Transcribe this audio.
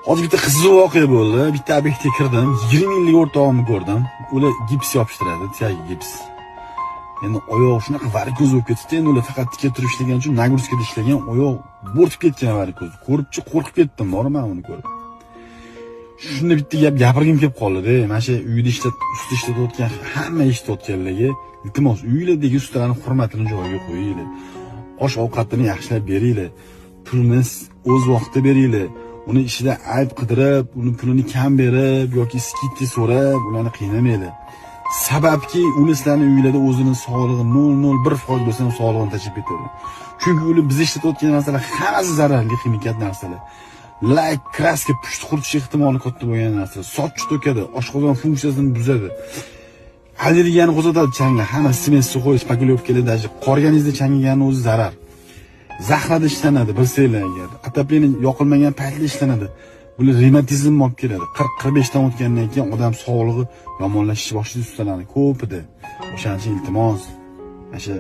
Hozir bitta qiziq voqea bo'ldi. Bitta obyektga kirdim. 20 yillik o'rtog'imni ko'rdim. Ular gips yopishtiradi, tiyagiga gips. Endi oyoq shunaqa varikoz bo'lib ketdi. Endi ular faqat tikka turib ishlagan uchun nagruskada ishlagan, oyoq bo'rtib ketgan varikoz. Ko'ribchi qo'rqib ketdim, borman uni ko'rib. Shunda bitta gap gapirgim kelib qoldi-da. Mana shu uyda ustida ishlatayotgan hamma ishlayotganlarga iltimos uylardagi ustalarning hurmatini joyiga qo'yinglar. Osh-ovqatini yaxshilab beringlar. Pulni o'z vaqtida beringlar. Uni ishida ayb qidirib, uni pulini kam berib yoki skidni so'rab, ularni qiynamanglar. Sababki ular sizlarning uylarda o'zining sog'lig'i 0.01% bo'lsa ham sog'lig'ini tashib ketadi. Chunki ular biz ishlatayotgan narsalar hammasi zararli ximiyat narsalar. Like kraska pushti quritish ehtimoli katta bo'lgan narsa. Soch to'kadi, oshqozon funksiyasini buzadi. Allergiyani qo'zg'atadi changlar. Hamma smesni qo'yish, pakulyovkalarda qorganingizda changiganning o'zi zarar. Zaxrada ishlanadi, bilsanglar agar. Otopleniya yoqilmagan paytda ishlanadi. Bular revmatizm olib keladi. 40-45 dan o'tgandan keyin odam sog'lig'i yomonlashish boshlaydi ustalarning ko'pida. O'shaning uchun iltimos, mana shu